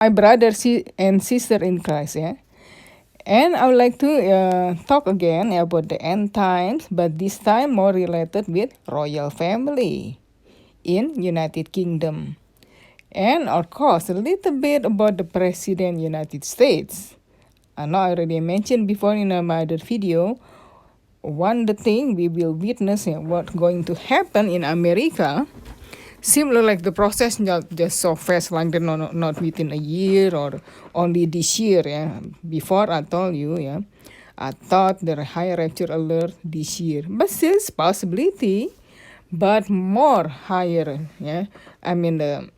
My brother and sister in Christ, yeah. And I would like to talk again about the end times, but this time more related with royal family in United Kingdom. And of course, a little bit about the President United States. I know I already mentioned before in my other video, one the thing we will witness what going to happen in America. Similar like the process not just so fast like that, not within a year or only this year, yeah. Before I told you, yeah, I thought there are higher rapture alert this year, but still it's possibility, but more higher, yeah. I mean the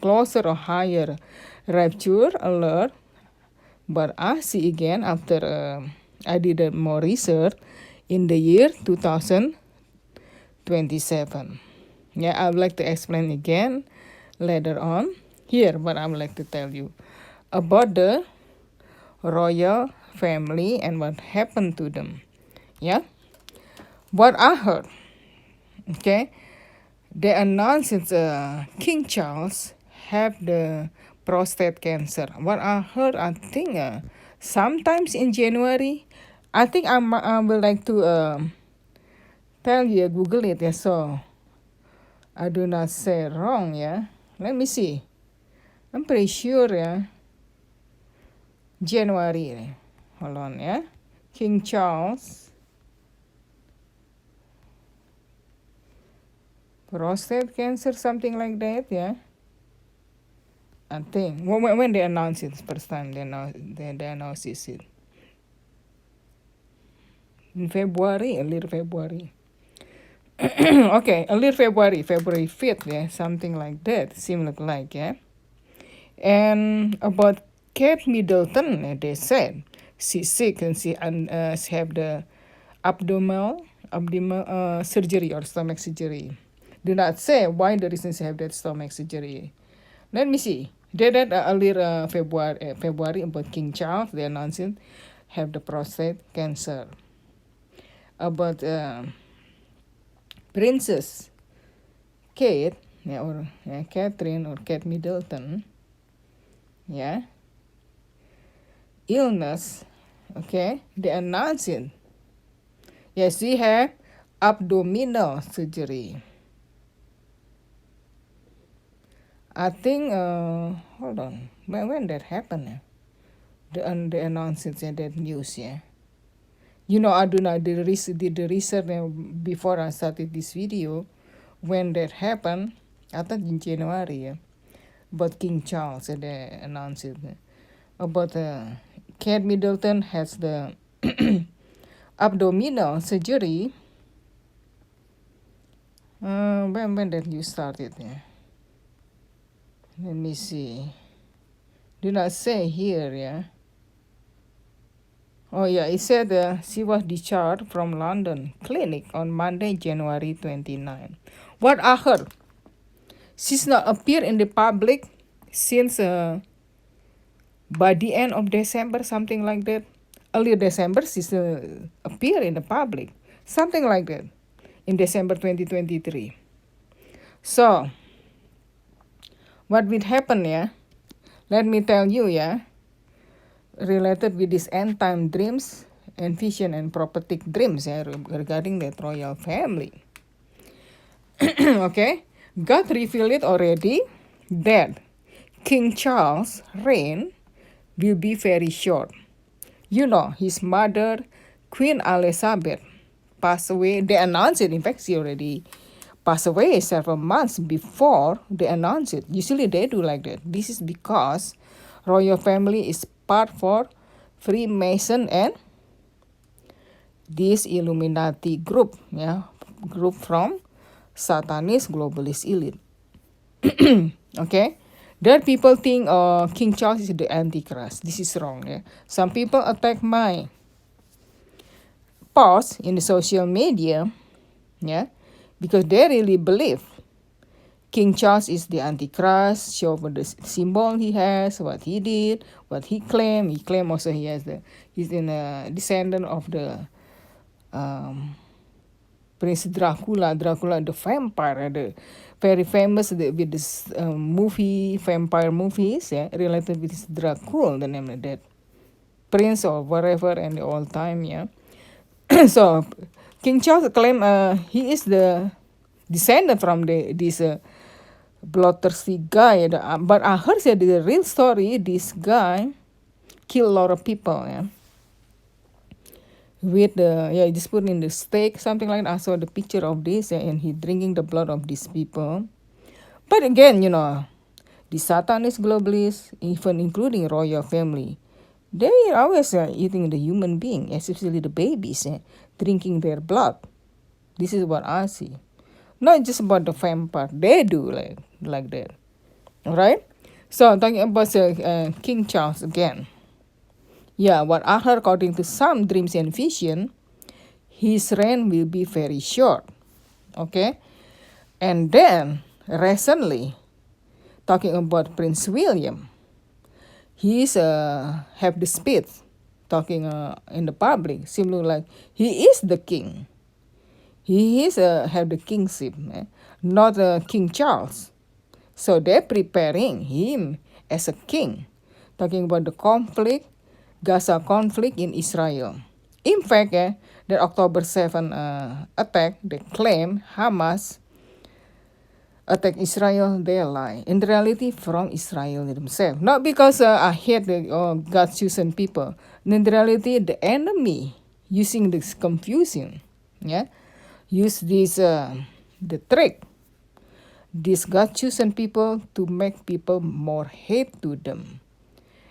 closer or higher rapture alert. But I see again after I did more research in the year 2027. Yeah, I would like to explain again later on here, but I would like to tell you about the royal family and what happened to them. Yeah, what I heard, okay, they announced that King Charles have the prostate cancer. What I heard, I think sometimes in January, I think I would like to tell you, Google it, yeah, so I do not say wrong, yeah. Let me see. I'm pretty sure, yeah. January. Hold on, yeah. King Charles. Prostate cancer, something like that, yeah. I think. When they announced it first time, they announced it. In February, a little February. Okay, a little February 5th, yeah. Something like that. Similar like, yeah. And about Kate Middleton, they said she's sick and she have the abdominal surgery or stomach surgery. Do not say why the reason she have that stomach surgery. Let me see. They did earlier February about King Charles. They announced it have the prostate cancer. About Princess Kate, yeah, or Catherine or Kate Middleton, yeah, illness, okay, they announced it. Yes, she had abdominal surgery. I think, hold on, when that happened? They announced it, that news, yeah. You know, I do not did the research before I started this video. When that happened, I thought in January, yeah. But King Charles, they announced it. About Kate Middleton has the abdominal surgery. When did you start it? Yeah? Let me see. Do not say here, yeah. Oh yeah, it said she was discharged from London clinic on Monday, January 29. What I heard, she's not appeared in the public since by the end of December, something like that. Earlier December, she's appeared in the public, something like that, in December 2023. So, what will happen, yeah? Let me tell you, yeah, related with this end time dreams and vision and prophetic dreams, yeah, regarding the royal family. Okay, God revealed it already that King Charles' reign will be very short. You know, his mother, Queen Elizabeth, passed away. They announced it. In fact, she already passed away several months before they announced it. Usually they do like that. This is because royal family is part for Freemason and this Illuminati group, yeah, group from Satanist globalist elite. Okay, there people think King Charles is the Antichrist. This is wrong. Yeah, some people attack my post in the social media, yeah, because they really believe King Charles is the Antichrist. Show what the symbol he has, what he did, what he claimed. He claimed also he's in a descendant of the Prince Dracula, the vampire, the very famous with this movie, vampire movies, yeah, related with this Dracula, the name of that prince or whatever, and all time, yeah. So King Charles claimed he is the descendant from this bloodthirsty guy. But I heard that the real story, this guy killed a lot of people, yeah. With the just put in the stake, something like that. I saw the picture of this, and he drinking the blood of these people. But again, the Satanist globalists, even including royal family, they are always eating the human being, especially the babies, drinking their blood. This is what I see. Not just about the vampire, they do like that. Alright? So talking about King Charles again. Yeah, what I heard according to some dreams and vision, his reign will be very short. Okay? And then, recently, talking about Prince William, he's have the speech talking in the public, seeming like he is the king. He is have the kingship, not King Charles. So they're preparing him as a king, talking about the conflict, Gaza conflict in Israel. In fact, the October 7 attack, they claim Hamas attack Israel, they lie. In reality, from Israel themselves. Not because I hate the God's chosen people. In reality, the enemy using this confusion, use this the trick, these God chosen people to make people more hate to them.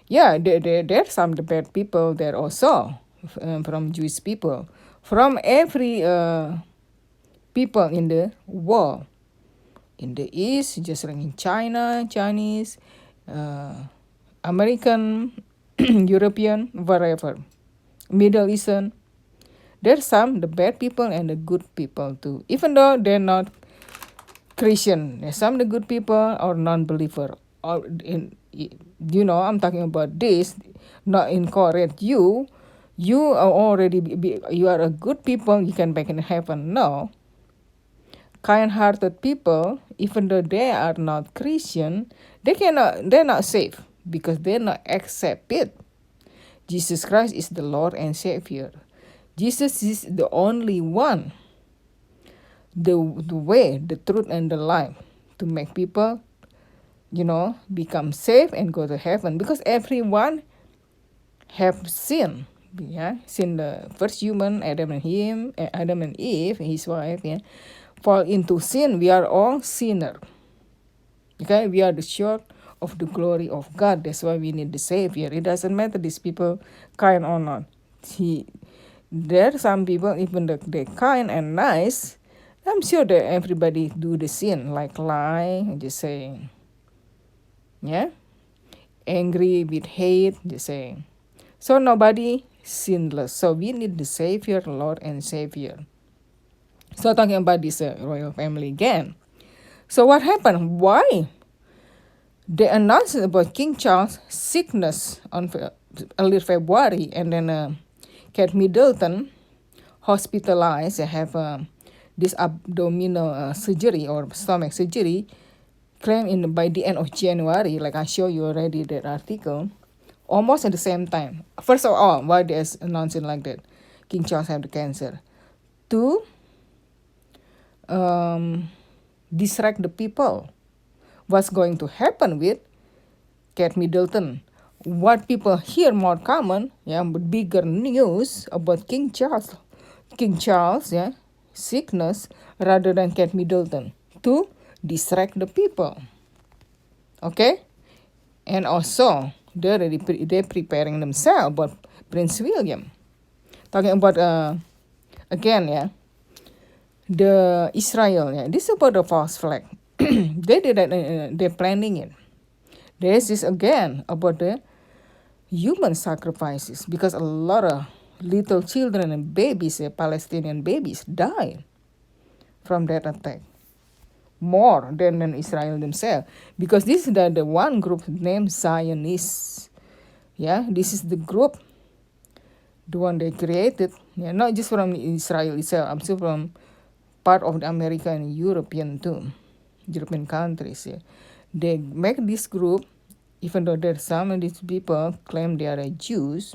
Yeah, there are some bad people there also from Jewish people, from every people in the world. In the East, just like in China, Chinese, American, European, wherever, Middle Eastern. There's some the bad people and the good people too. Even though they're not Christian, there's some the good people or non-believer. Or I'm talking about this, not incorrect you. You are already you are a good people. You can back in heaven. No. Kind-hearted people, even though they are not Christian, they're not safe because they not accept it. Jesus Christ is the Lord and Savior. Jesus is the only one, the way, the truth, and the life to make people, become safe and go to heaven. Because everyone have sinned. Sin the first human, Adam and Eve, his wife, fall into sin. We are all sinner. Okay, we are the short of the glory of God. That's why we need the Savior. It doesn't matter these people kind or not. There are some people, even though they're kind and nice, I'm sure that everybody do the sin, like lie, just saying. Yeah? Angry with hate, just saying. So nobody sinless. So we need the Savior, Lord and Savior. So talking about this royal family again. So what happened? Why? They announced about King Charles' sickness on early February, and then Kate Middleton hospitalized and have this abdominal surgery or stomach surgery claimed by the end of January, like I show you already that article, almost at the same time. First of all, why they announcing like that? King Charles have the cancer. To distract the people. What's going to happen with Kate Middleton? What people hear more common, but bigger news about King Charles, sickness rather than Kate Middleton to distract the people. Okay, and also they're preparing themselves about Prince William. Talking about again, the Israel, this is about the false flag. They did that. They're planning it. This is again about the human sacrifices, because a lot of little children and babies, Palestinian babies, died from that attack, more than Israel themselves, because this is the one group named Zionists. This is the group, the one they created, not just from Israel itself, I'm still from part of the America and European too, European countries. Yeah. They make this group, even though there some of these people claim they are Jews.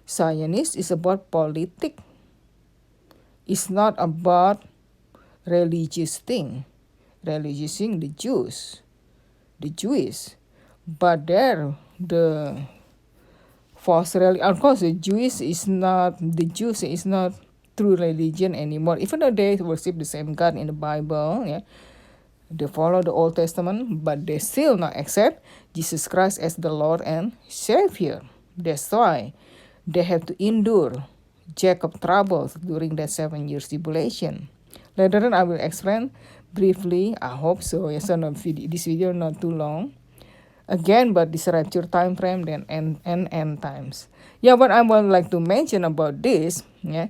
Zionist is about politics. It's not about religious thing. Religious thing, the Jews, the Jewish. But there, the false religion, of course, the Jews is not true religion anymore. Even though they worship the same God in the Bible, yeah, they follow the Old Testament, but they still not accept Jesus Christ as the Lord and Savior. That's why they have to endure Jacob troubles during that 7 years tribulation. Later on, I will explain briefly. I hope so. Yes, so this video not too long. Again, but this rapture time frame then end times. Yeah, what I would like to mention about this, yeah,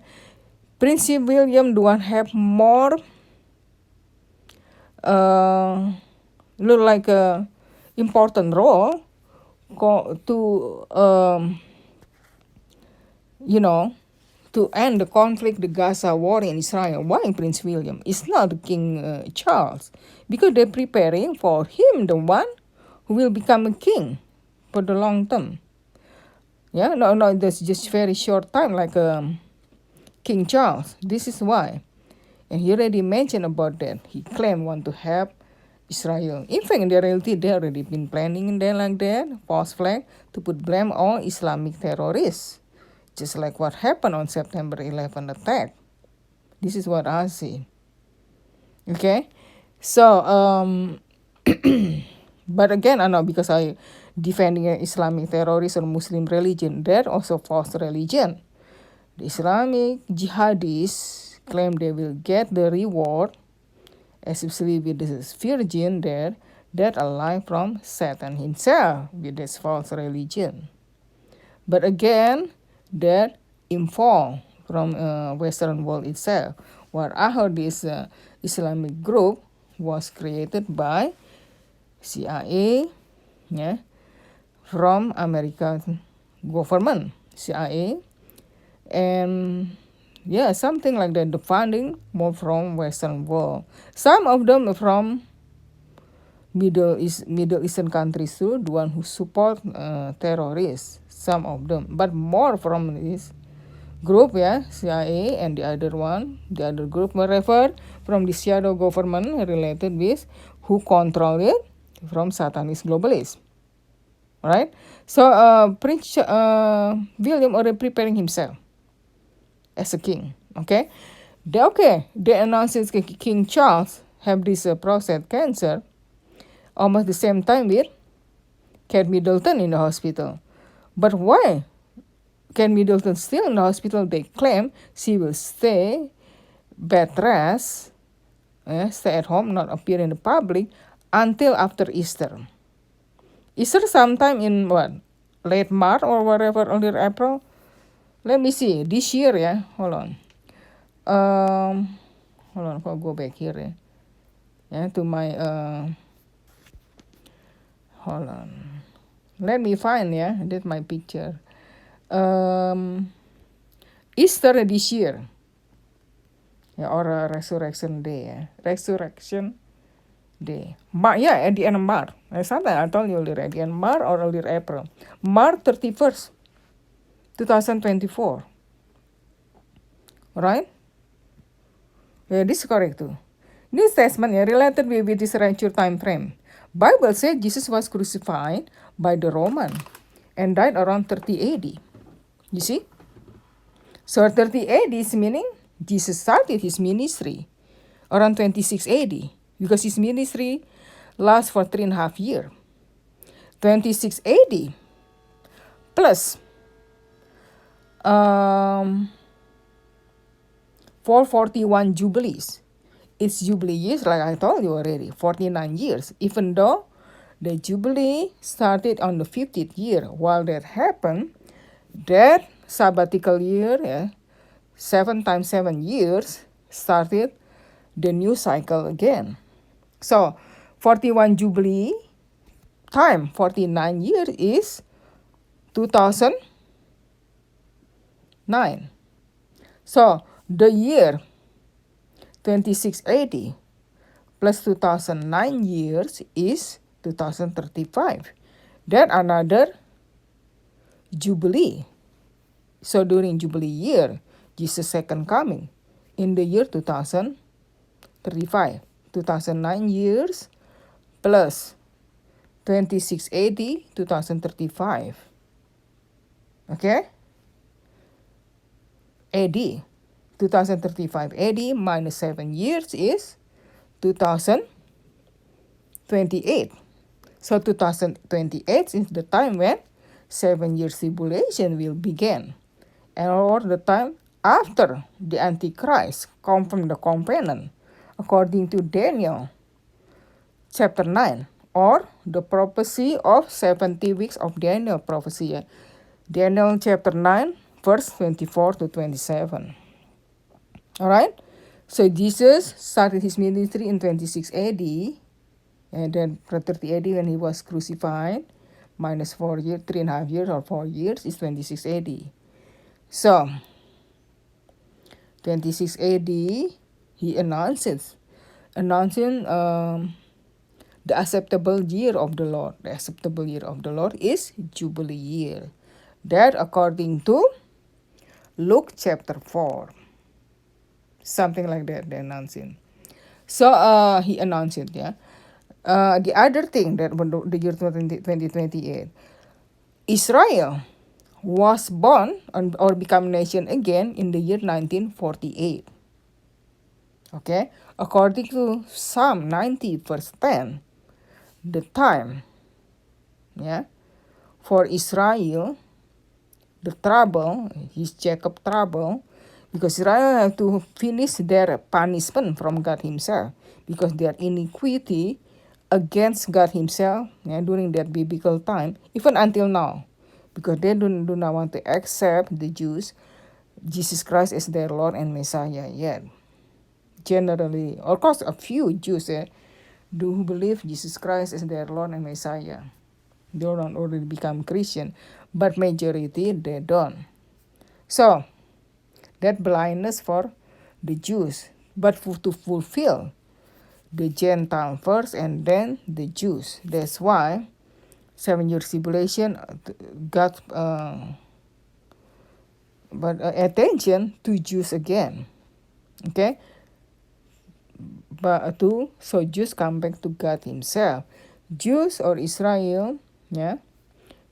Prince William do not have more look like a important role to to end the conflict, the Gaza war in Israel. Why Prince William? It's not King Charles, because they're preparing for him, the one who will become a king for the long term. Yeah, no, that's just very short time, like King Charles. This is why. And he already mentioned about that. He claimed want to help Israel. In fact, in the reality, they already been planning in there like that, false flag, to put blame on Islamic terrorists. Just like what happened on September 11 attack. This is what I see. Okay? So, but again, I know because I defending Islamic terrorist or Muslim religion, they're also false religion. The Islamic jihadists claim they will get the reward, especially with this virgin there, that alive from Satan himself with this false religion. But again, that informed from Western world itself. What I heard this Islamic group was created by CIA, yeah, from American government, CIA, and yeah, something like that. The funding more from Western world. Some of them from Middle Eastern countries too, the one who support terrorists. Some of them, but more from this group, yeah, CIA, and the other group refer from the shadow government related with who control it from Satanist globalists. Right? So Prince William already preparing himself as a king. Okay, they announced King Charles have this prostate cancer almost the same time with Kate Middleton in the hospital. But why Kate Middleton still in the hospital? They claim she will stay bed rest, stay at home, not appear in the public until after Easter. Easter sometime in what? Late March or whatever, early April. Let me see. This year, yeah. Hold on. I'll go back here, yeah. Yeah, to my hold on. Let me find, yeah. That's my picture. Easter this year. Yeah, or Resurrection Day, yeah. Resurrection Day. Yeah, at the end of March. Sometimes I told you earlier, at the end of March or early April. March 31st, 2024. Right? Yeah, this is correct too. New Testament related with this rapture time frame. Bible says Jesus was crucified by the Roman and died around 30 AD. You see? So 30 AD is meaning Jesus started his ministry around 26 AD because his ministry lasts for 3.5 years. 26 AD plus 441 Jubilees. It's Jubilee years, like I told you already, 49 years. Even though the Jubilee started on the 50th year. While that happened, that sabbatical year, 7 times 7 years, started the new cycle again. So, 41 Jubilee time, 49 years is 2009. So, the year 2680 plus 2009 years is 2035. That another Jubilee. So during Jubilee year, Jesus' second coming in the year 2035. 2009 years plus 2680, 2035. Okay? AD. 2035 AD minus 7 years is 2028. So 2028 is the time when 7-year tribulation will begin, or the time after the Antichrist come from the covenant, according to Daniel chapter 9, or the prophecy of 70 weeks of Daniel prophecy. Daniel chapter 9, verse 24 to 27. Alright, so Jesus started his ministry in 26 AD, and then 30 AD when he was crucified, minus 4 years, 3.5 years or 4 years is 26 AD. So, 26 AD, he announcing the acceptable year of the Lord. The acceptable year of the Lord is Jubilee year. That according to Luke chapter 4. Something like that, they announcing. So he announced it, yeah. The other thing that the year 2028, Israel was born or become nation again in the year 1948. Okay, according to Psalm 90 verse 10, the time, yeah, for Israel, the trouble, his Jacob trouble, because Israel have to finish their punishment from God himself, because their iniquity against God himself, yeah, during that biblical time, even until now, because they do not want to accept the Jews, Jesus Christ as their Lord and Messiah yet. Generally, of course, a few Jews do believe Jesus Christ as their Lord and Messiah. They don't already become Christian, but majority they don't. So that blindness for the Jews, but to fulfill the Gentile first and then the Jews. That's why 7-year tribulation got attention to Jews again. Okay, but so Jews come back to God himself. Jews or Israel, yeah,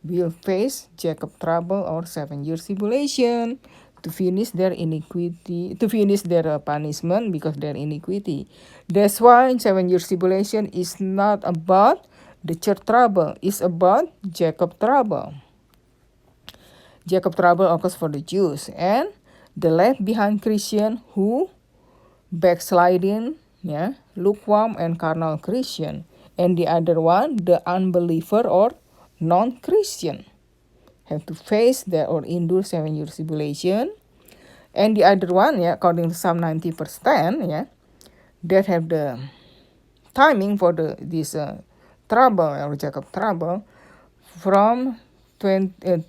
will face Jacob trouble or 7-year tribulation to finish their iniquity, to finish their punishment because their iniquity. That's why 7-year tribulation is not about the church trouble, it's about Jacob trouble. Jacob trouble occurs for the Jews and the left behind Christian who backsliding, yeah, lukewarm and carnal Christian, and the other one, the unbeliever or non-Christian, have to face that or endure 7-year tribulation. And the other one, yeah, according to Psalm 90 verse 10, yeah, that have the timing for this trouble or Jacob trouble from 70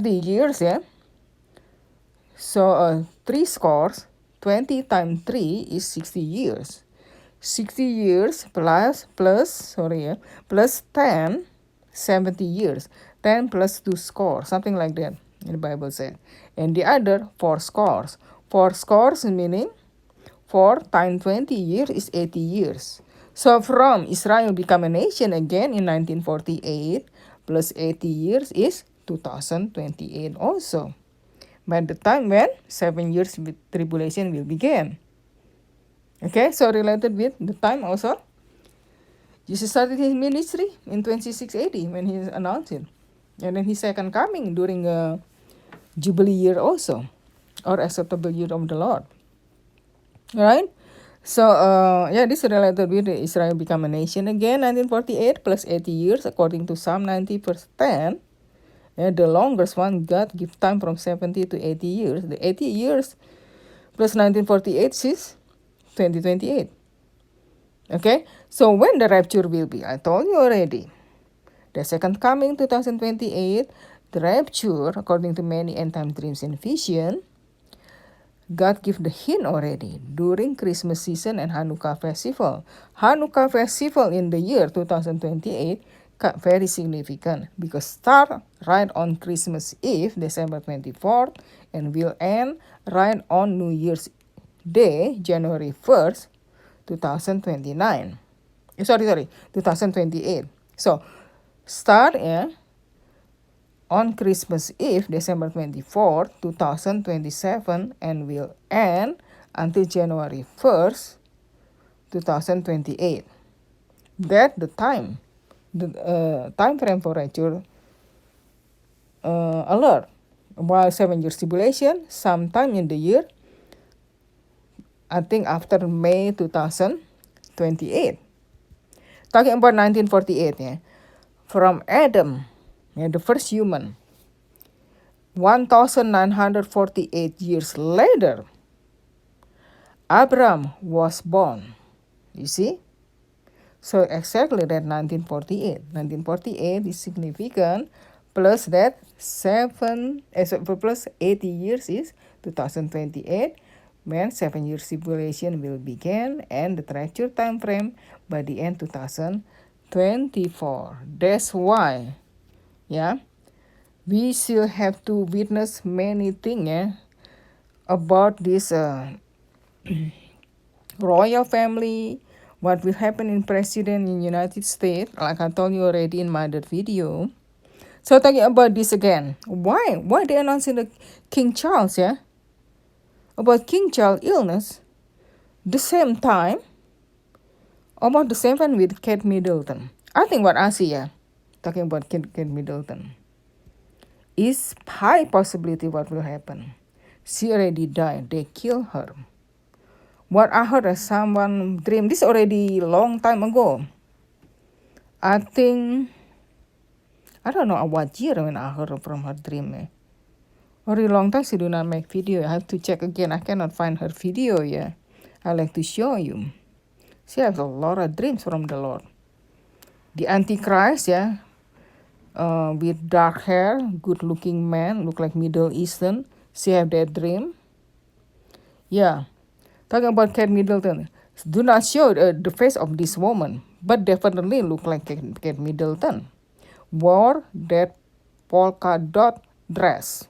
years, yeah. So 3 scores, 20 times 3 is 60 years. 60 years plus 10, 70 years. 10 plus 2 scores, something like that, the Bible said. And the other 4 scores. 4 scores meaning 4 times 20 years is 80 years. So from Israel become a nation again in 1948 plus 80 years is 2028 also. By the time when 7 years tribulation will begin. Okay, so related with the time also, Jesus started his ministry in 26 AD when he announced it. And then his second coming during Jubilee year also, or acceptable year of the Lord. Alright? So, this is related with Israel become a nation again, 1948 plus 80 years, according to Psalm 90 verse 10. The longest one, God give time from 70 to 80 years. The 80 years plus 1948 is 2028. Okay, so when the rapture will be, I told you already. The second coming, 2028, the rapture, according to many end time dreams and vision, God give the hint already during Christmas season and Hanukkah festival. Hanukkah festival in the year 2028 very significant because start right on Christmas Eve, December 24th, and will end right on New Year's Day, January 1st, 2029. 2028. So start on Christmas Eve, December 24th, 2027, and will end until January 1st, 2028. That the time frame for rapture alert. While 7 years tribulation, sometime in the year, I think after May 2028. Talking about 1948, from Adam, the first human, 1948 years later, Abraham was born. You see? So exactly that 1948. 1948 is significant. Plus that plus 80 years is 2028, when 7 years tribulation will begin and the rapture time frame by the end 2024. That's why, we still have to witness many things about this royal family, what will happen in president in United States, like I told you already in my other video. So talking about this again, why they announcing the King Charles, about King Charles illness, the same time, about the same time with Kate Middleton. I think what I see, talking about Kate Middleton, is high possibility what will happen. She already died, they kill her. What I heard as someone dream, this already long time ago. I think, I don't know what year when I heard from her dream. Already long time she do not make video. I have to check again. I cannot find her video. I like to show you. She has a lot of dreams from the Lord. The Antichrist, with dark hair, good looking man, look like Middle Eastern. She have that dream. Talking about Kate Middleton, do not show the face of this woman, but definitely look like Kate Middleton. Wore that polka dot dress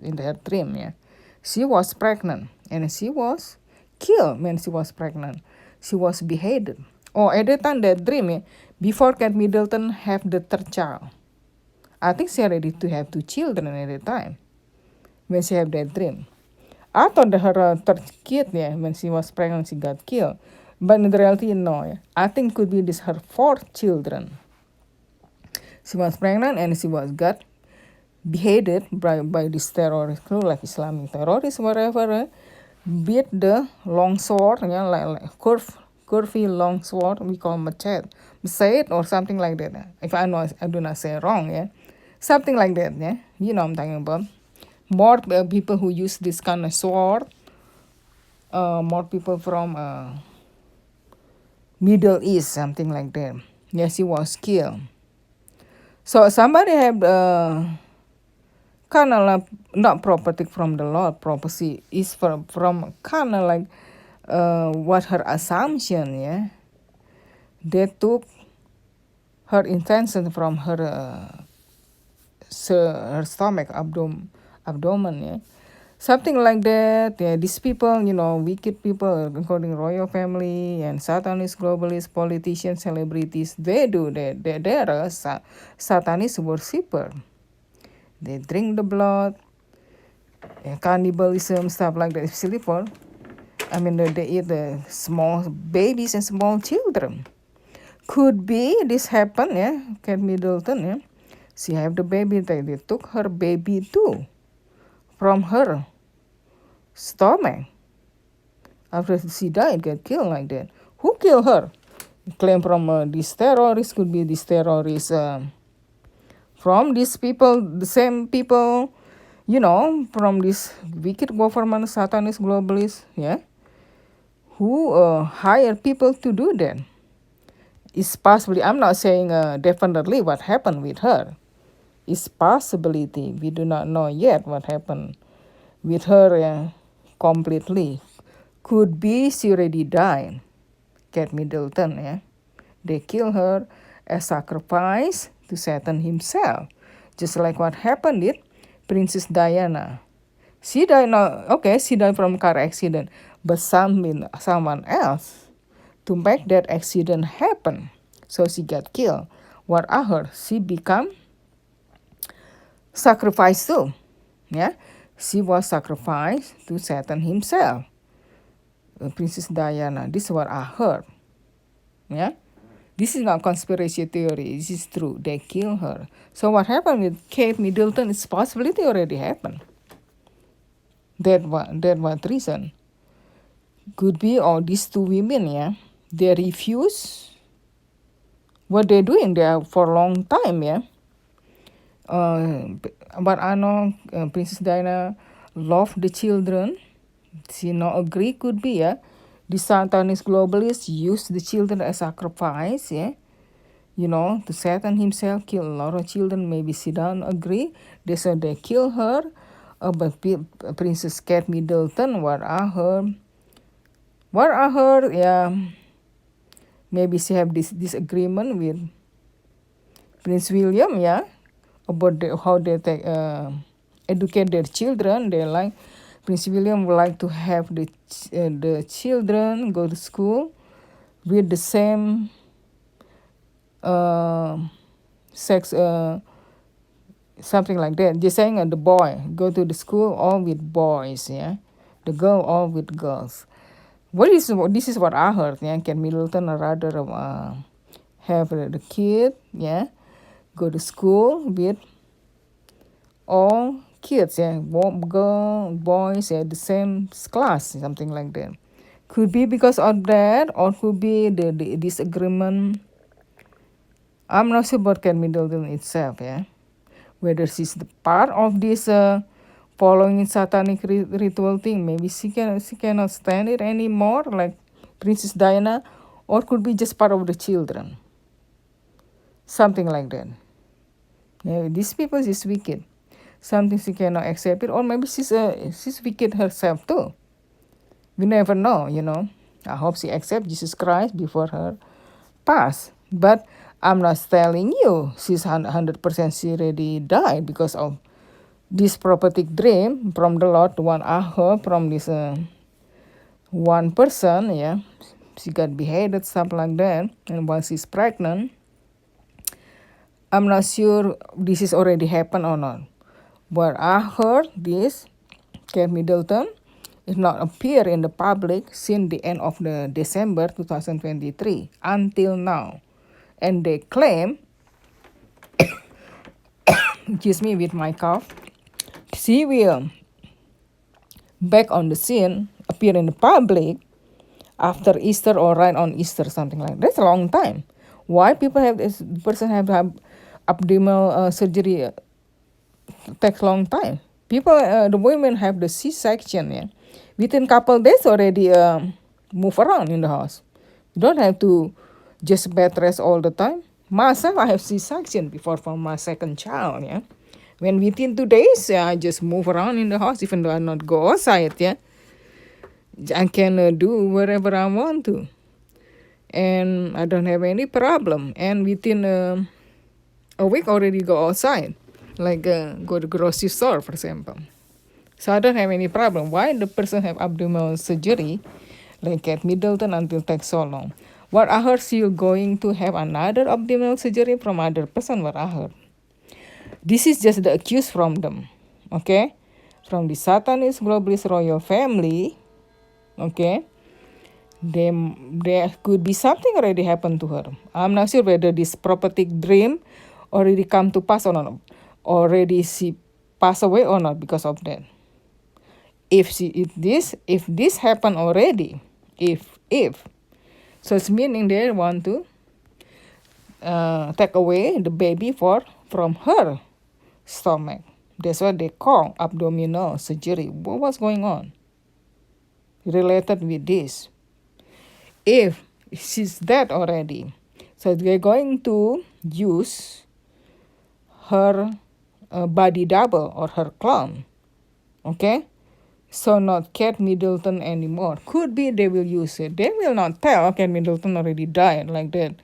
in her dream. She was pregnant and she was killed when she was pregnant. She was beheaded. At the time that dream, before Kate Middleton have the third child. I think she already to have 2 children at the time when she have that dream. I thought that her third kid, when she was pregnant, she got killed. But in reality, no. I think could be this her 4th children. She was pregnant and she got beheaded by this terrorist crew, like Islamic terrorists, whatever, with the long sword, like curvy long sword, we call machete or something like that. If I know, I do not say wrong, something like that, you know what I'm talking about. More people who use this kind of sword, more people from Middle East, something like that. She was killed. So somebody have kind of like not property from the Lord. Prophecy is from kind of like what her assumption, they took her intention from her stomach, abdomen, something like that. These people, wicked people, including royal family and Satanist, globalist, politicians, celebrities, they do that. They are a Satanist worshipper. They drink the blood, cannibalism, stuff like that. They eat the small babies and small children. Could be this happen, Kate Middleton, she have the baby, they took her baby too from her stomach. After she died, get killed like that. Who killed her? Claim from this terrorist, could be this terrorist from these people, the same people, from this wicked government, Satanist, globalist, who hire people to do that. It's possibly, I'm not saying definitely what happened with her. It's possibility. We do not know yet what happened with her completely. Could be she already died. Kate Middleton, yeah. They kill her as sacrifice to Satan himself, just like what happened with Princess Diana. She died now. Okay, she died from car accident, but someone else to make that accident happen. So she got killed. What I heard, she become sacrificed too. Yeah, she was sacrificed to Satan himself. Princess Diana. This is what I heard. Yeah, this is not conspiracy theory. This is true. They kill her. So what happened with Kate Middleton is possibility already happened. That what reason. Could be all these two women, yeah, they refuse what they're doing there for a long time, yeah. But I know Princess Diana love the children. She not agree could be, yeah. The Satanist globalists use the children as sacrifice, yeah. To Satan himself kill a lot of children. Maybe she don't agree. They said they kill her. But Princess Kate Middleton, what I heard, yeah, maybe she have this disagreement with Prince William, yeah, about how they educate their children. They like Prince William would like to have the children go to school with the same sex, something like that. Just saying the boy go to the school all with boys, yeah, the girl all with girls. This is what I heard, yeah. Kate Middleton rather have the kid, yeah, go to school with all kids, yeah, girl, boys, yeah, the same class, something like that. Could be because of that, or could be the disagreement. I'm not sure about Kate Middleton itself, yeah, whether she's the part of this following satanic ritual thing. Maybe she cannot stand it anymore, like Princess Diana, or could be just part of the children, something like that. Yeah, these people is wicked. Something she cannot accept it, or maybe she's wicked herself too. We never know, I hope she accept Jesus Christ before her pass. But I'm not telling you she's 100% she already died because of this prophetic dream from the Lord, the one I heard from this one person, yeah. She got beheaded, stuff like that, and while she's pregnant, I'm not sure this is already happened or not. But I heard this Kate Middleton is not appear in the public since the end of the December 2023 until now. And they claim, excuse me with my cough, she will back on the scene, appear in the public after Easter or right on Easter, something like that. That's a long time. Why people have this person have to have abdominal surgery takes long time. People, the women have the C-section, yeah. Within couple days already move around in the house. You don't have to just bed rest all the time. Myself, I have C-section before for my second child, yeah. When within 2 days, I just move around in the house, even though I not go outside, yeah. I can do wherever I want to. And I don't have any problem. And within a week already go outside. Like go to grocery store, for example. So I don't have any problem. Why the person have abdominal surgery, like Kate Middleton, until take so long? What I heard, she going to have another abdominal surgery from other person, what I heard. This is just the accuse from them, okay? From the Satanist globalist royal family, okay? There could be something already happened to her. I'm not sure whether this prophetic dream already come to pass or not. Already she passed away or not because of that. If this happened already, if so it's meaning they want to take away the baby from her stomach. That's what they call abdominal surgery. What's going on related with this? If she's dead already, so they're going to use her body double or her clone, okay, So not Kate Middleton anymore. Could be they will use it. They will not tell Kate Middleton already died like that.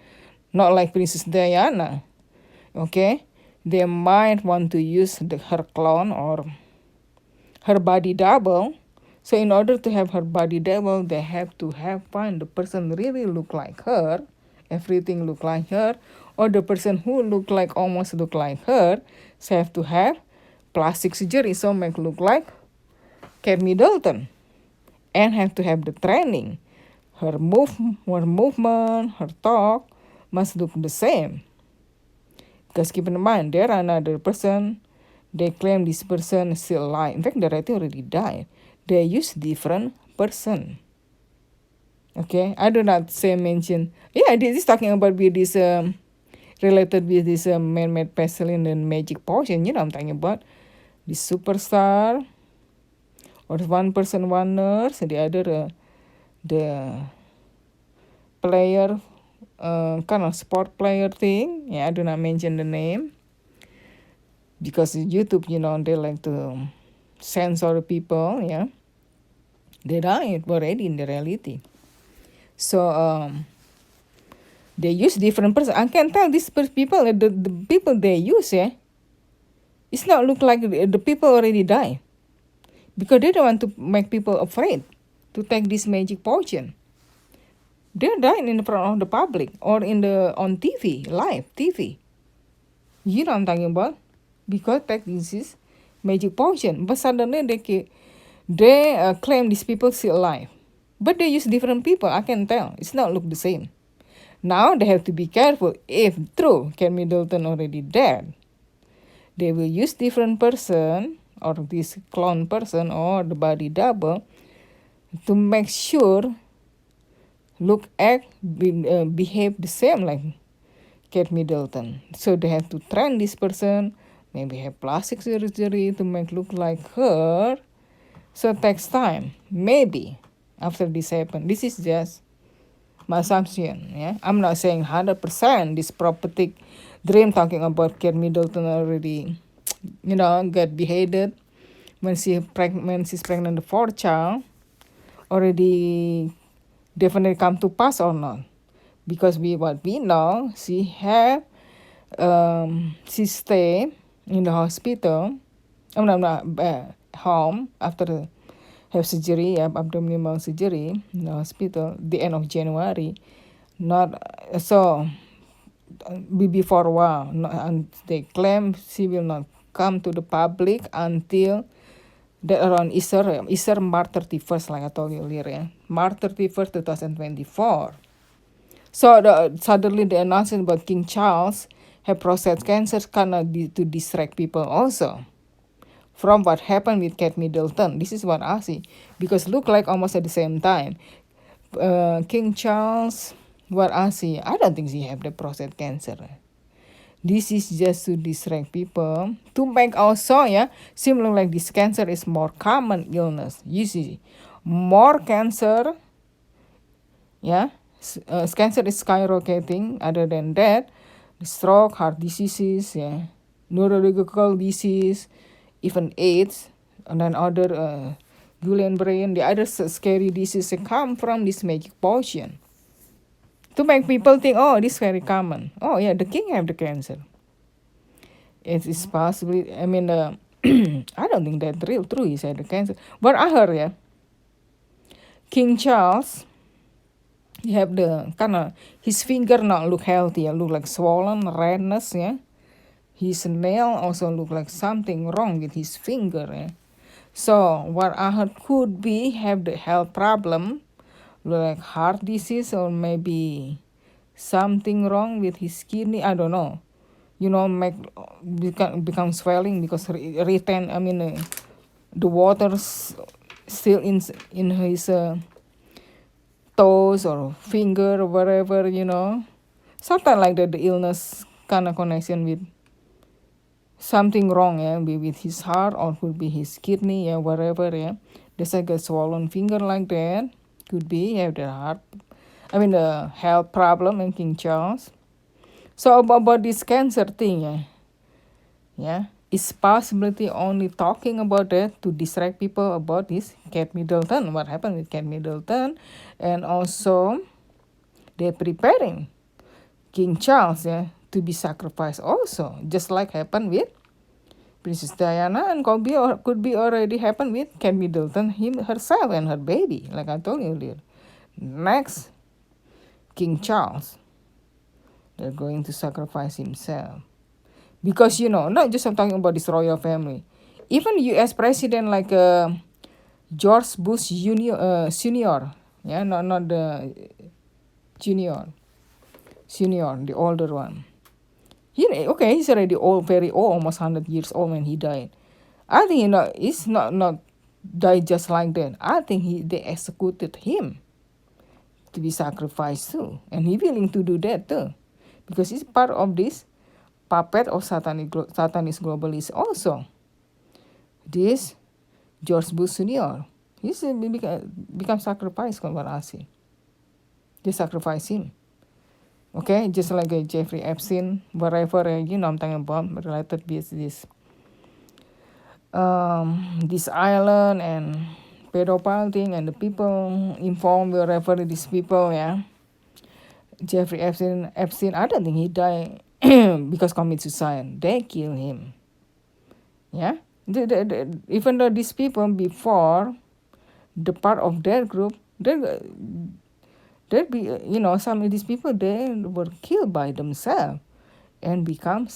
Not like Princess Diana. Okay? They might want to use her clone or her body double. So in order to have her body double, they have to find the person really look like her, everything look like her, or the person who almost look like her. So have to have plastic surgery, so make look like Kate Middleton, and have to have the training. Her movement, her talk must look the same. Because keep in mind, there are another person. They claim this person is still alive. In fact, the writer already died. They use different person. Okay, I do not say mention. Yeah, this is talking about with this related with this man-made penicillin and magic potion. You know, I'm talking about this superstar, or one person, one nurse, and the other the player, kind of sport player thing. Yeah, I do not mention the name. Because YouTube, you know, they like to censor people, yeah. They died already in the reality. So they use different person. I can tell these people, the people they use, yeah, it's not look like the people already die. Because they don't want to make people afraid to take this magic potion. They're dying in front of the public or on TV, live TV. You know what I'm talking about? Because this is magic potion. But suddenly they claim these people still alive. But they use different people, I can tell. It's not look the same. Now they have to be careful. If true, Kate Middleton already dead, they will use different person or this clone person or the body double to make sure behave the same like Kate Middleton. So they have to train this person, maybe have plastic surgery to make look like her. So it takes time. Maybe after this happen. This is just my assumption. Yeah, I'm not saying 100% this prophetic dream talking about Kate Middleton already, you know, get beheaded when she's pregnant the fourth child already definitely come to pass or not. Because what we know, she stay in the hospital, home after have surgery, abdominal surgery in the hospital, the end of January. Not so before a while, and they claim she will not come to the public until around Easter March 31st, like I told you earlier, yeah? March 31st, 2024. So suddenly the announcement about King Charles have prostate cancer to distract people also from what happened with Kate Middleton. This is what I see. Because look like almost at the same time. King Charles, what I see, I don't think he have the prostate cancer. This is just to distract people. To make also, yeah, similar like this cancer is more common illness. You see, more cancer, yeah, cancer is skyrocketing. Other than that, stroke, heart diseases, yeah, neurological disease, even AIDS, and then other Guillain-Barré, the other scary diseases come from this magic potion. To make people think, oh, this is very common. Oh yeah, the king have the cancer. It is possibly, I mean, I don't think that's real true, he said the cancer. But I heard, yeah, King Charles, he have the his finger not look healthy, look like swollen, redness, yeah. His nail also look like something wrong with his finger, yeah. So what I heard could be have the health problem, like heart disease or maybe something wrong with his kidney. I don't know. You know, become swelling because retain. I mean, the water's still in his toes or finger or wherever. You know, something like that. The illness kind of connection with something wrong, yeah, with his heart or could be his kidney, yeah, wherever, yeah. There's like a swollen finger like that. Could be have the the health problem in King Charles. So about this cancer thing, yeah, Is possibility only talking about that to distract people about this Kate Middleton, what happened with Kate Middleton, and also they're preparing King Charles, yeah, to be sacrificed also, just like happened with Princess Diana, and could be already happened with Kate Middleton herself and her baby, like I told you earlier. Next, King Charles, they're going to sacrifice himself. Because, not just I'm talking about this royal family. Even US president like George Bush Senior, yeah, not the junior, senior, the older one. He's already old, very old, almost 100 years old when he died. I think he's not died just like that. I think they executed him to be sacrificed too, and he willing to do that too, because he's part of this puppet of satanist globalists also. This George Bush Senior, he's become sacrificed konspirasi. They sacrifice him. Okay, just like Jeffrey Epstein, whatever I'm talking about related with this island and pedophile thing, and the people informed wherever these people, yeah. Jeffrey Epstein, I don't think he died because commit suicide. They kill him. Yeah, even though these people before the part of their group, there be some of these people they were killed by themselves and become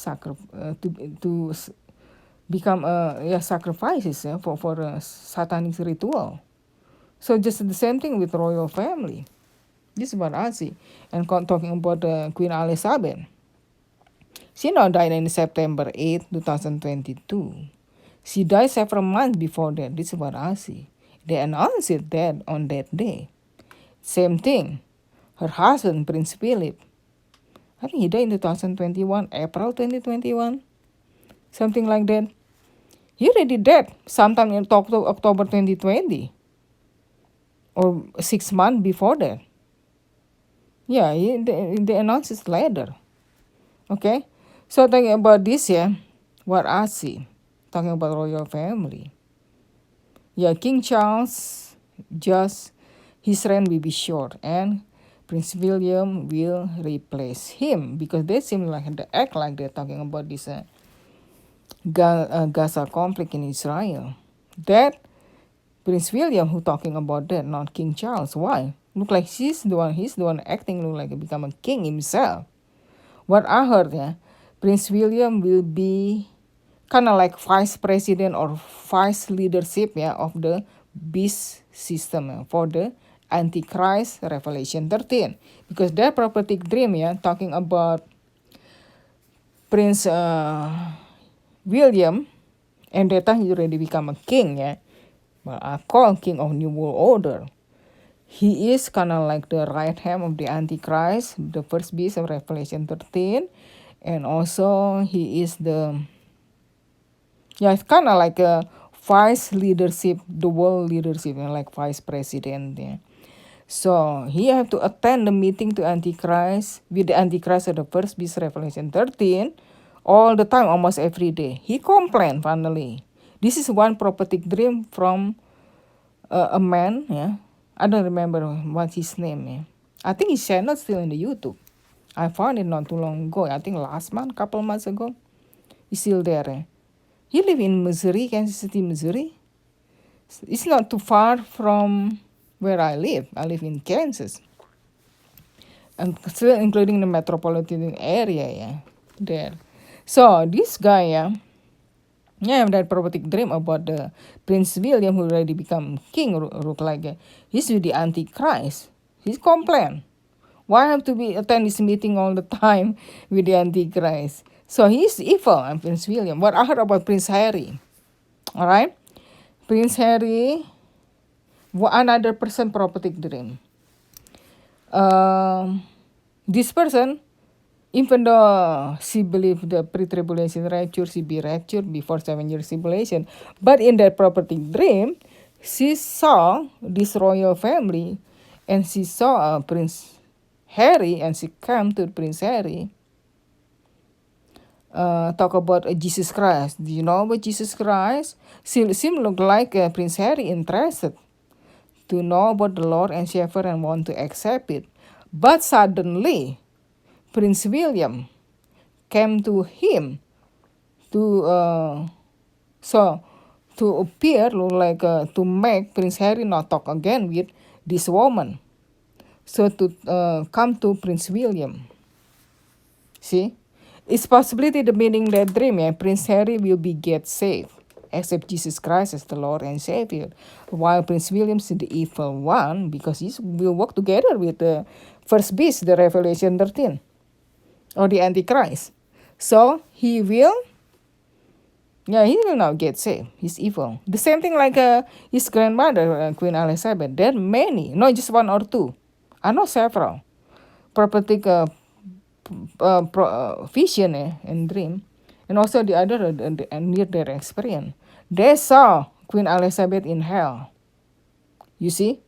become sacrifices, for a satanic ritual. So just the same thing with royal family. This is what I see. And talking about Queen Elizabeth, she now died on September 8, 2022. She died several months before that. This is what I see. They announced it that on that day. Same thing. Her husband, Prince Philip, I think he died in 2021, April 2021, something like that. He already dead sometime in October 2020, or 6 months before that. Yeah, they announced it later. Okay, so talking about this, what I see, talking about royal family. Yeah, King Charles, just his reign will be short, and Prince William will replace him, because they seem like they act like they're talking about this Gaza conflict in Israel. That Prince William who talking about that, not King Charles. Why? Look like he's the one acting look like he become a king himself. What I heard, Prince William will be kind of like vice president or vice leadership, of the beast system, for the Antichrist Revelation 13, because that prophetic dream, talking about Prince William, and that time he already become a king, but I call king of New World Order. He is kind of like the right hand of the Antichrist, the first beast of Revelation 13, and also he is it's kind of like a vice leadership, the world leadership, like vice president. So he have to attend the meeting to Antichrist with the Antichrist of the first beast Revelation 13 all the time, almost every day. He complained finally. This is one prophetic dream from a man, I don't remember what's his name, I think his channel still in the YouTube. I found it not too long ago. I think last month, couple months ago. He's still there. He live in Missouri, Kansas City, Missouri. It's not too far from where I live. I live in Kansas, and still including the metropolitan area, there. So this guy, have that prophetic dream about the Prince William who already become king, look like he's with the Antichrist. He's complain, why have to be attend this meeting all the time with the Antichrist? So he's evil, and Prince William. What I heard about Prince Harry, all right? Prince Harry, another person prophetic dream. This person, even though she believed the pre-tribulation rapture, she be raptured before 7 years tribulation, but in that prophetic dream, she saw this royal family, and she saw Prince Harry, and she came to Prince Harry talk about Jesus Christ. Do you know about Jesus Christ? Seem look like Prince Harry interested to know about the Lord and Savior and want to accept it. But suddenly, Prince William came to him to so to appear like to make Prince Harry not talk again with this woman. So to come to Prince William. See, it's possibility the meaning that dream. Prince Harry will be get saved, accept Jesus Christ as the Lord and Savior, while Prince William is the evil one because he will work together with the first beast, the Revelation 13, or the Antichrist. So he will now get saved. He's evil. The same thing like his grandmother, Queen Elizabeth. There are many, not just one or two. I know several prophetic vision and dream, and also the other near their experience. They saw Queen Elizabeth in hell. You see?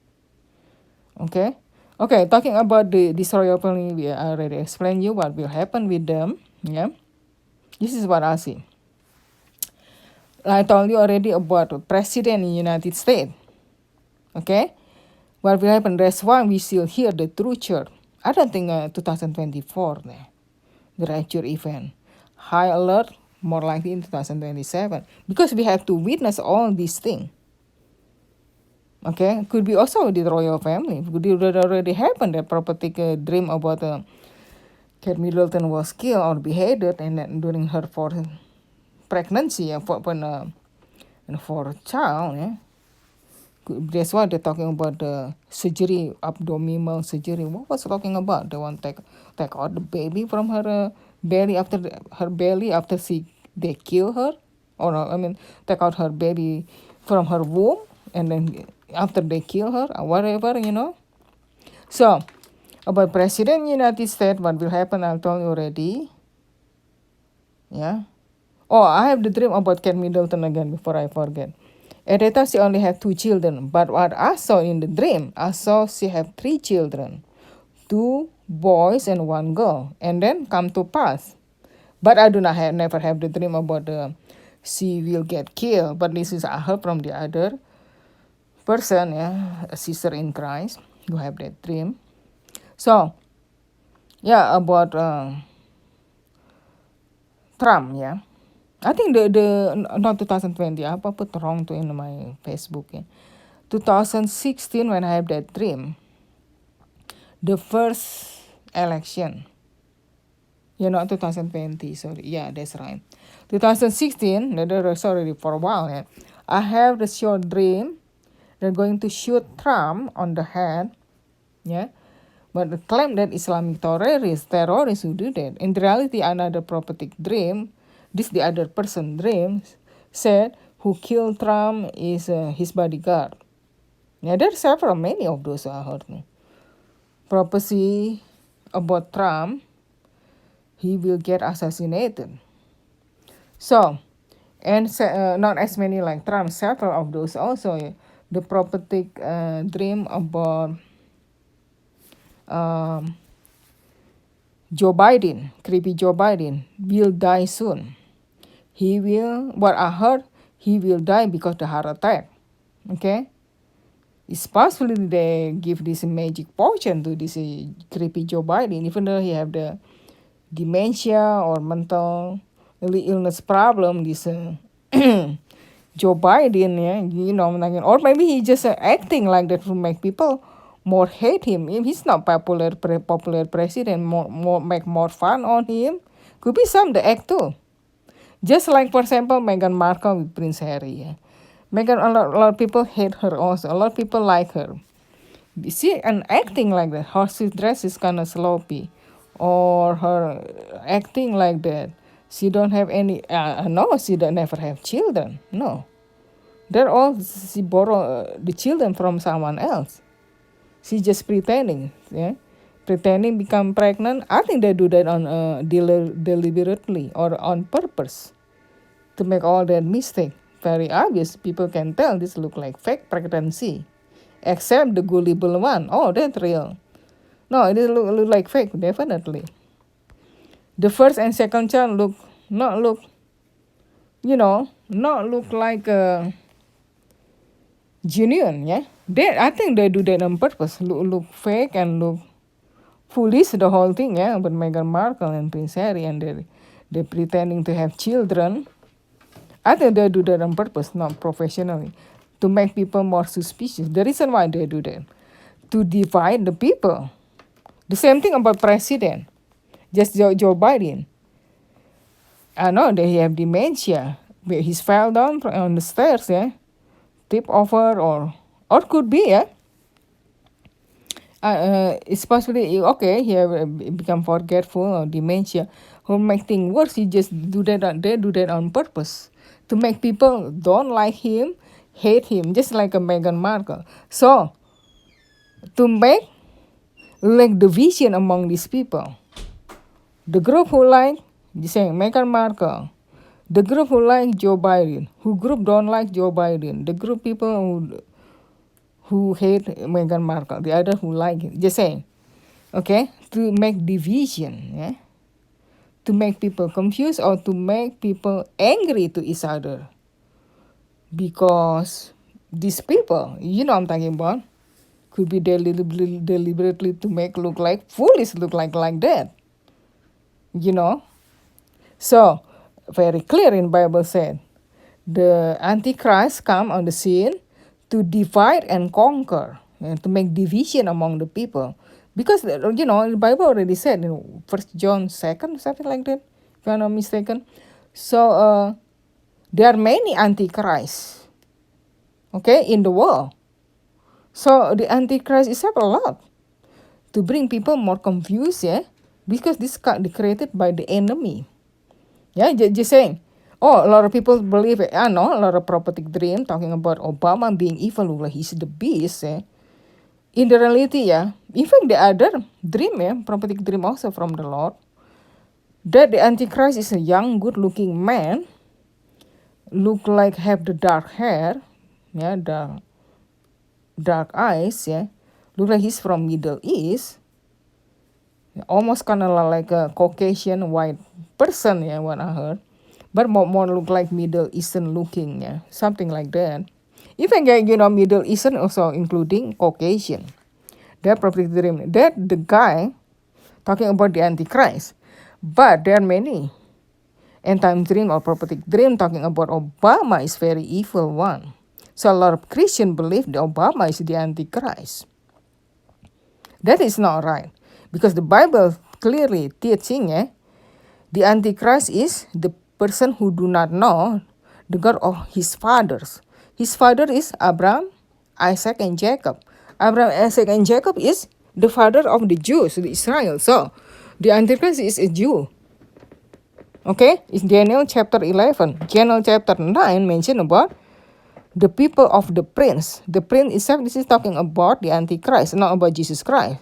Okay. Okay, talking about this royal family, we already explained you what will happen with them. Yeah. This is what I see. I told you already about president in United States. Okay? What will happen? That's why we still hear the true church. I don't think 2024, the rapture event. High alert, more likely in 2027. Because we have to witness all these things. Okay? Could be also the royal family. Could it already happen, that prophetic dream about Kate Middleton was killed or beheaded and then during her fourth pregnancy for a child. That's why they're talking about the surgery, abdominal surgery. What was talking about? They want to take out the baby from her belly after they kill her, or take out her baby from her womb, and then after they kill her or whatever. So about President United States, what will happen? I told you already. Yeah. Oh, I have the dream about Kate Middleton again before I forget. At that time, she only had 2 children. But what I saw in the dream, I saw she have 3 children. 2 boys and 1 girl. And then come to pass. But I never have the dream about she will get killed. But this is I heard from the other person, a sister in Christ, who have that dream. So, about Trump, I think the not 2020, I put wrong to in my Facebook. 2016 when I have that dream, the first election. Not 2020, sorry. Yeah, that's right. 2016, that's already for a while. I have the short dream. They're going to shoot Trump on the head. Yeah. But the claim that Islamic terrorists who do that. In reality, another prophetic dream, the other person dreams, said who killed Trump is his bodyguard. Yeah, there are many of those I heard. Prophecy about Trump, he will get assassinated. So, and not as many like Trump, several of those also. The prophetic dream about Joe Biden, creepy Joe Biden, will die soon. What I heard, he will die because of the heart attack. Okay? It's possible they give this magic potion to this creepy Joe Biden, even though he have the dementia or mental illness problem, this Joe Biden, or maybe he just acting like that to make people more hate him. If he's not popular president, make more fun on him. Could be some the act too. Just like, for example, Meghan Markle with Prince Harry. Meghan, a lot of people hate her also. A lot of people like her. You see, and acting like that, her dress is kind of sloppy, or her acting like that. She don't have any. No, she don't never have children. No, they're all she borrow the children from someone else. She just pretending, pretending become pregnant. I think they do that on deliberately or on purpose to make all that mistake very obvious. People can tell this look like fake pregnancy, except the gullible one. Oh, that's real. No, it look like fake, definitely. The first and second child look not look, not look like genuine, yeah. I think they do that on purpose, look fake and look foolish, the whole thing, yeah, about Meghan Markle and Prince Harry, and they're pretending to have children. I think they do that on purpose, not professionally, to make people more suspicious. The reason why they do that, to divide the people. The same thing about president, just Joe Biden. I know that he have dementia. He's fell down on the stairs, yeah, tip over, or could be, yeah. It's possibly okay. He have become forgetful or dementia. Who make things worse? He just do that. They do that on purpose to make people don't like him, hate him, just like a Meghan Markle. So to make like division among these people, the group who like saying Meghan Markle, the group who like Joe Biden, who group don't like Joe Biden, the group people who hate Meghan Markle, the other who like it. Just saying, okay, to make division, yeah, to make people confused or to make people angry to each other, because these people, I'm talking about, could be deliberately to make look like foolish, look like that, So very clear in Bible said, the Antichrist come on the scene to divide and conquer, and to make division among the people. Because, the Bible already said, 1 John 2, something like that, if I'm not mistaken. So, there are many Antichrists, okay, in the world. So, the Antichrist is have a lot to bring people more confused, yeah, because this got created by the enemy. Yeah, just saying. Oh, a lot of people believe it. I know a lot of prophetic dream talking about Obama being evil, like he's the beast. In the reality, in fact, the other dream, prophetic dream also from the Lord, that the Antichrist is a young, good-looking man, look like have the dark hair, dark eyes, look like he's from Middle East, almost kind of like a Caucasian white person, what I heard. But more look like Middle Eastern looking, something like that. Even Middle Eastern also including Caucasian. That prophetic dream, that the guy talking about the Antichrist. But there are many end time dream or prophetic dream talking about Obama is very evil one. So a lot of Christians believe that Obama is the Antichrist. That is not right, because the Bible clearly teaching, the Antichrist is the person who do not know the God of his fathers. His father is Abraham, Isaac, and Jacob. Abraham, Isaac, and Jacob is the father of the Jews, the Israel. So, the Antichrist is a Jew. Okay, it's Daniel chapter 11. Daniel chapter 9 mention about the people of the prince. The prince itself, this is talking about the Antichrist, not about Jesus Christ.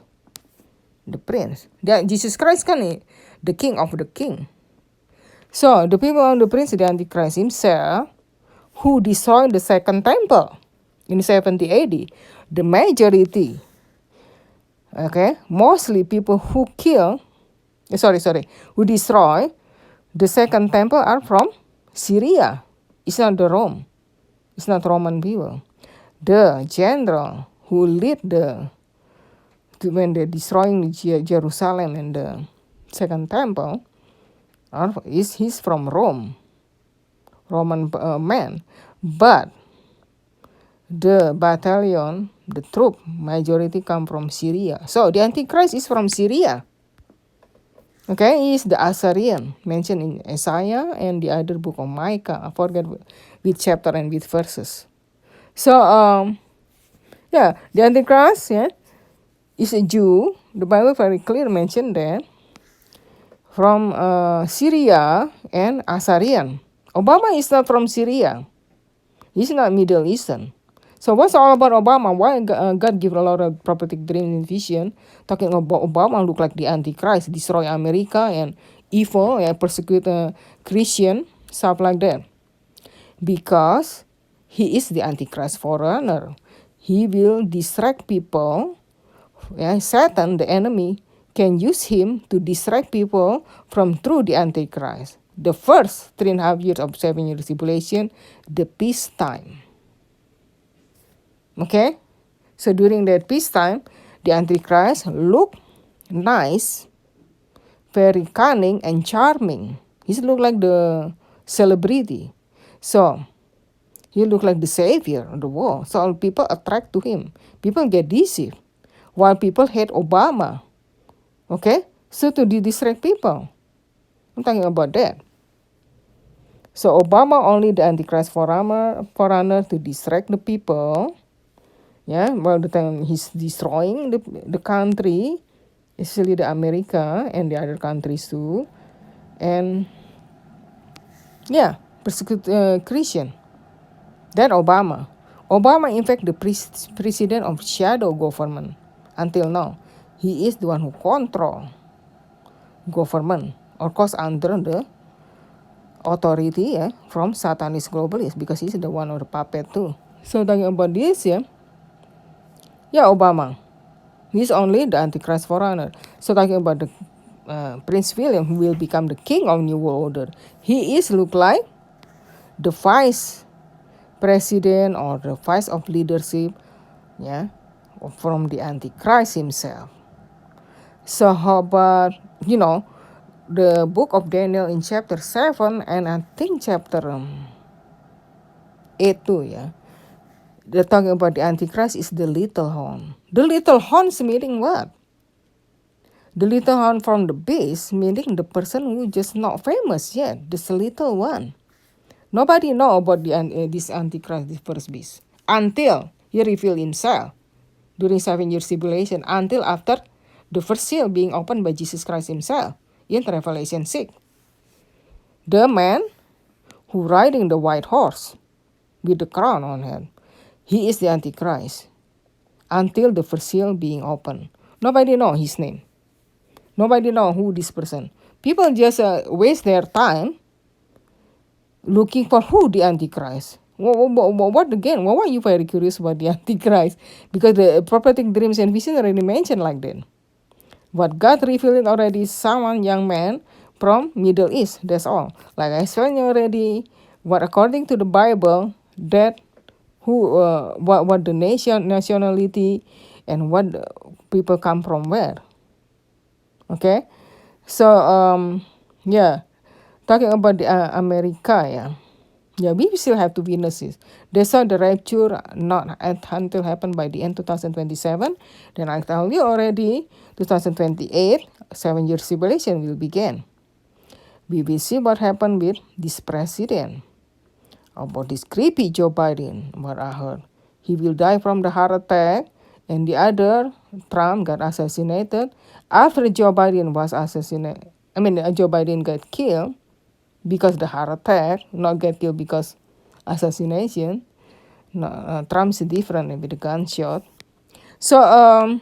The prince. Jesus Christ kan the king of the king. So, the people of the prince, the Antichrist himself, who destroyed the second temple in 70 AD, the majority, okay, mostly people who who destroy the second temple are from Syria. It's not the Rome. It's not Roman people. The general who lead when they're destroying Jerusalem and the second temple, he's from Rome, Roman man, but the battalion, the troop majority come from Syria. So the Antichrist is from Syria. Okay, he is the Assyrian mentioned in Isaiah and the other book of Micah. I forget which chapter and which verses. So the Antichrist is a Jew. The Bible very clear mentioned that, from Syria and Assyrian. Obama is not from Syria. He's not Middle Eastern. So what's all about Obama? Why God give a lot of prophetic dream and vision talking about Obama look like the Antichrist, destroy America and evil, persecute Christian, stuff like that? Because he is the Antichrist forerunner. He will distract people. Satan, the enemy, can use him to distract people from through the Antichrist. the first 3.5 years of 7 year tribulation, the peace time. Okay? So during that peace time, the Antichrist look nice, very cunning and charming. He look like the celebrity. So he look like the savior of the world. So all people attract to him. People get deceived. While people hate Obama. Okay? So to distract people. I'm talking about that. So Obama only the Antichrist forerunner to distract the people. Yeah, while the time he's destroying the country, especially the America and the other countries too. And yeah, persecute Christian. Then Obama. Obama in fact the president of shadow government until now. He is the one who control government, of course under the authority from Satanist globalists, because he's the one of the puppet too. So talking about this Obama. He's only the Antichrist forerunner. So talking about the Prince William, who will become the king of New World Order. He is look like the vice president or the vice of leadership, from the Antichrist himself. So how about, the book of Daniel in chapter 7 and I think chapter 8 too, they're talking about the Antichrist is the little horn. The little horns meaning what? The little horn from the beast meaning the person who just not famous yet. This little one. Nobody know about this Antichrist, this first beast, until he revealed himself during 7 years tribulation, until after the first seal being opened by Jesus Christ himself in Revelation 6. The man who riding the white horse with the crown on head, he is the Antichrist until the first seal being opened. Nobody know his name. Nobody know who this person. People just waste their time looking for who the Antichrist. What again? Why are you very curious about the Antichrist? Because the prophetic dreams and vision already mentioned like that. What God revealed already is someone young man from Middle East. That's all. Like I said already, what according to the Bible, that who what the nationality and what people come from where. Okay, so talking about the America, we still have to witness this. They saw the rapture not until happen by the end 2027. Then I tell you already, 2028, 7 years tribulation will begin. We will see what happened with this president. About this creepy Joe Biden, what I heard. He will die from the heart attack, and the other, Trump, got assassinated. After Joe Biden was assassinated, Joe Biden got killed because the heart attack, not get killed because assassination. No, Trump's different with the gunshot. So,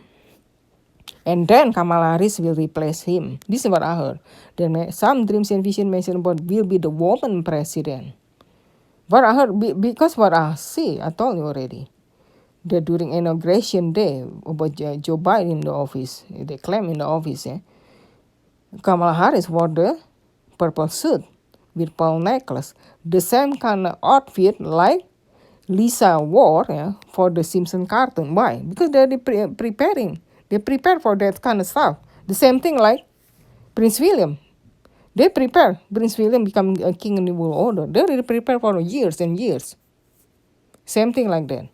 and then Kamala Harris will replace him. This is what I heard. Then some dreams and vision mention about will be the woman president. What I heard, because what I see, I told you already, that during inauguration day about Joe Biden in the office, they claim in the office, Kamala Harris wore the purple suit with pearl necklace, the same kind of outfit like Lisa wore for the Simpson cartoon. Why? Because they're preparing. They prepare for that kind of stuff. The same thing like Prince William. They prepare. Prince William become a king in the world order. They really prepare for years and years. Same thing like that.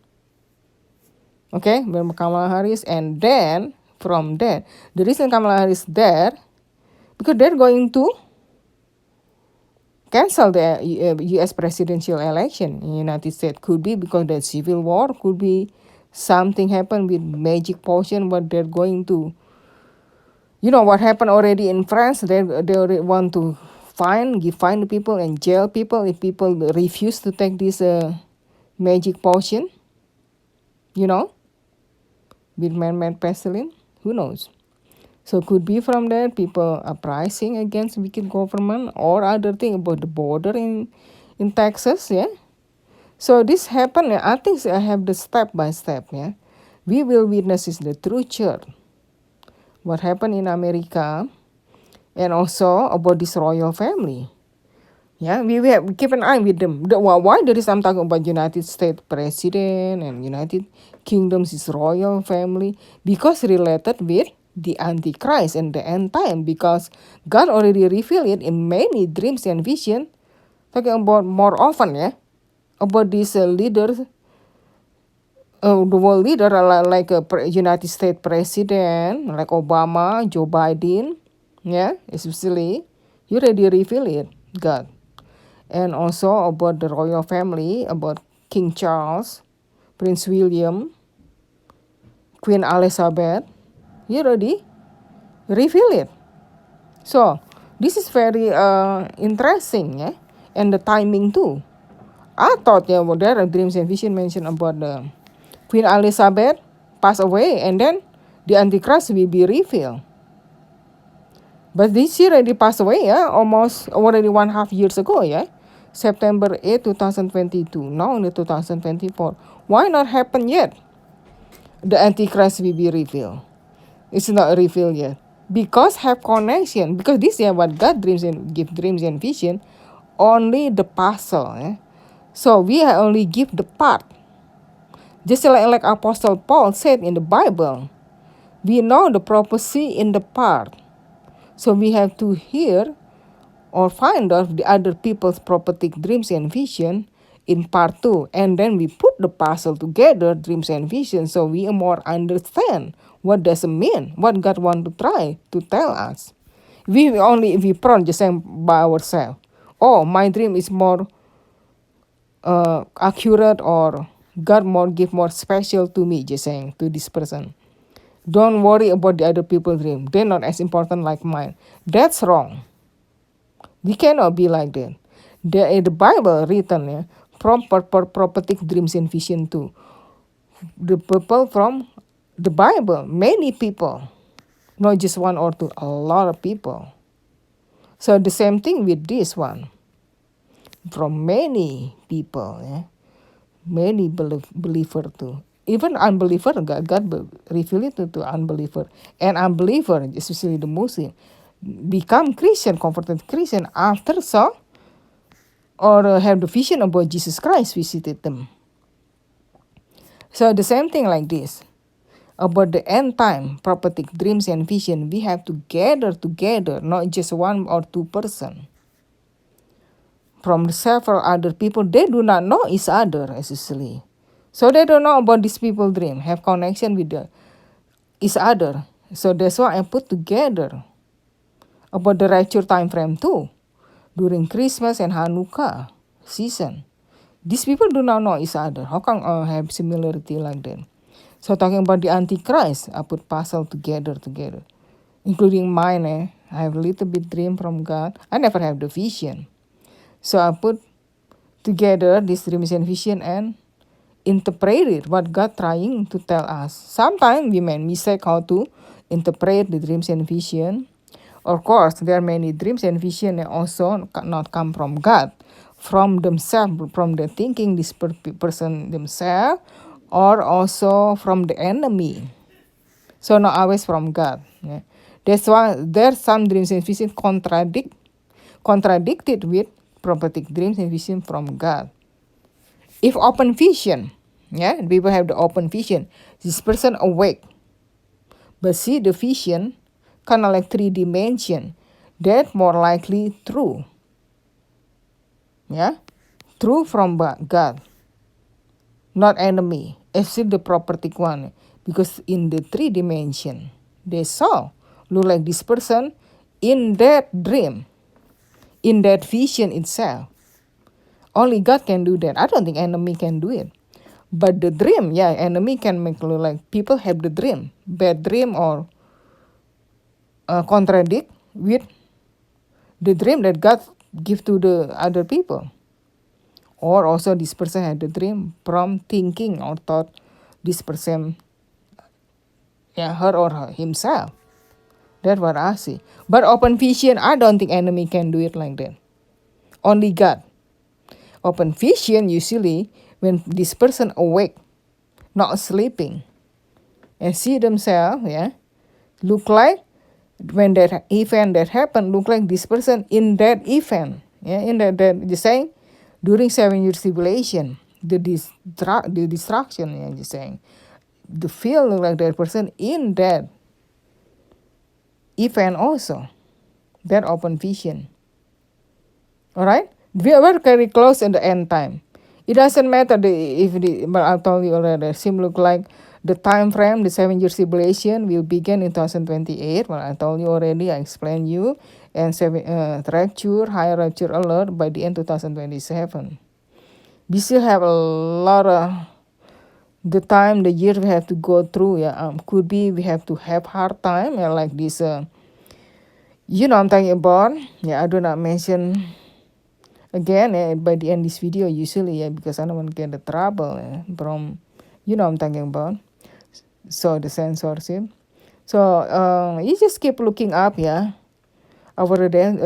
Okay, Kamala Harris, and then from that, the reason Kamala Harris there, because they're going to cancel the U.S. presidential election in the United States. Could be because the civil war, could be something happened with magic potion, but they're going to, what happened already in France. They already want to give fine the people and jail people if people refuse to take this magic potion, with man-made pestilence. Who knows? So could be from that people uprising against wicked government or other thing about the border in Texas, So this happened. I think I have the step by step, We will witness is the true church. What happened in America, and also about this royal family. Yeah, we keep an eye with them. Why there is I'm talking about United States president and United Kingdoms is royal family because related with the Antichrist and the end time because God already revealed it in many dreams and vision. Talking about more often, yeah, about these leaders, the world leader like a United States president like Obama, Joe Biden, yeah, especially you already reveal it, God. And also about the royal family, about King Charles, Prince William, Queen Elizabeth. You already reveal it. So this is very interesting, yeah, and the timing too. I thought there are dreams and vision mentioned about the Queen Elizabeth passed away, and then the Antichrist will be revealed. But this year already passed away, yeah, almost already 1.5 years ago, yeah. September 8, 2022, now in the 2024. Why not happen yet? The Antichrist will be revealed. It's not revealed yet. Because have connection. Because this is what God dreams and give dreams and vision. Only the puzzle. Eh? So we only give the part. Just like Apostle Paul said in the Bible. We know the prophecy in the part. So we have to hear or find out the other people's prophetic dreams and vision in part 2, and then we put the puzzle together, dreams and vision, so we more understand what does it mean, what God want to try to tell us. If we prone just saying by ourselves, oh, my dream is more accurate, or God more give more special to me, just saying to this person. Don't worry about the other people's dream, they're not as important like mine. That's wrong. We cannot be like that. The Bible written, yeah, from prophetic dreams and vision too. The people from the Bible, many people, not just one or two, a lot of people. So the same thing with this one. From many people, yeah, many believer too. Even unbeliever, God reveal it to unbeliever. And unbeliever, especially the Muslim, become Christian, converted Christian after so, or have the vision about Jesus Christ visited them. So the same thing like this. About the end time, prophetic dreams and vision, we have to gather together, not just one or two person. From several other people, they do not know each other, essentially. So they don't know about these people dream, have connection with each other. So that's why I put together about the rapture time frame too, during Christmas and Hanukkah season. These people do not know each other. How come have similarity like that? So talking about the Antichrist, I put puzzle together, including mine. I have a little bit dream from God. I never have the vision. So I put together this dreams and vision and interpreted what God trying to tell us. Sometimes we may mistake how to interpret the dreams and vision. Of course, there are many dreams and vision that also not come from God, from themselves, from the thinking this person themselves, or also from the enemy. So not always from God. Yeah. That's why there's some dreams and vision contradicted with prophetic dreams and vision from God. If open vision, yeah, people have the open vision. This person awake, but see the vision, kind of like 3 dimension. That more likely true. Yeah, true from God, not enemy. Except the prophetic one, because in the 3 dimension, they saw look like this person in that dream, in that vision itself. Only God can do that. I don't think enemy can do it. But the dream, yeah, enemy can make look like people have the dream, bad dream, or contradict with the dream that God give to the other people. Or also this person had the dream from thinking or thought this person, yeah, her or himself. That's what I see. But open vision, I don't think enemy can do it like that. Only God. Open vision usually when this person awake, not sleeping, and see themselves, yeah, look like when that event that happened, look like this person in that event. Yeah, in that just saying during 7 year tribulation, the destruction, yeah, just saying the feel like that person in that event also, that open vision. All right, we are very close in the end time. It doesn't matter but I told you already. Sim look like the time frame, the 7 year tribulation will begin in 2028. Well, I told you already. I explained you, and rapture, high rapture alert by the end 2027. We still have a lot of the time, the year we have to go through. Yeah, could be we have to have hard time. Yeah, like this. I'm talking about. Yeah, I do not mention again by the end this video usually, because I don't want to get the trouble from I'm talking about, so the censorship. So you just keep looking up. Our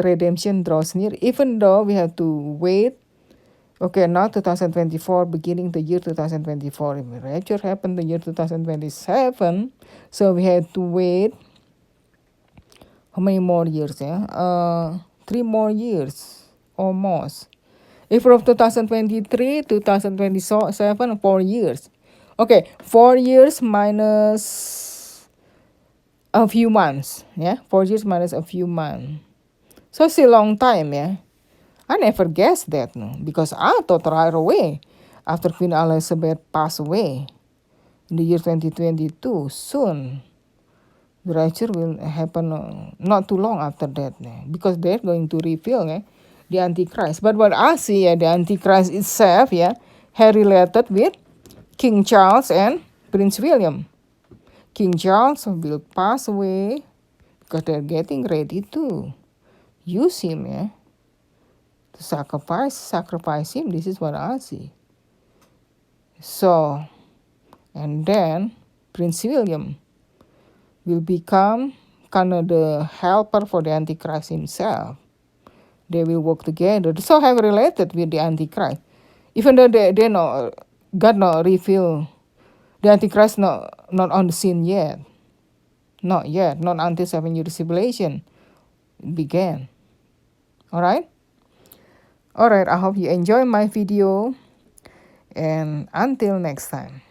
redemption draws near, even though we have to wait. Okay, now 2024, beginning the year 2024. If rapture happened the year 2027, so we had to wait how many more years? 3 more years almost. If from 2023 2027, 4 years. Okay, 4 years minus a few months. 4 years minus a few months. So it's a long time. I never guessed that, no, because I thought right away after Queen Elizabeth passed away in the year 2022, soon the rapture will happen, not too long after that, because they're going to reveal the Antichrist. But what I see, the Antichrist itself, had related with King Charles and Prince William. King Charles will pass away because they're getting ready to use him, to sacrifice him. This is what I see. So, and then Prince William will become kind of the helper for the Antichrist himself. They will work together. So have related with the Antichrist. Even though they know God not reveal the Antichrist not on the scene yet. Not yet. Not until 7 year tribulation began. Alright? Alright, I hope you enjoy my video. And until next time.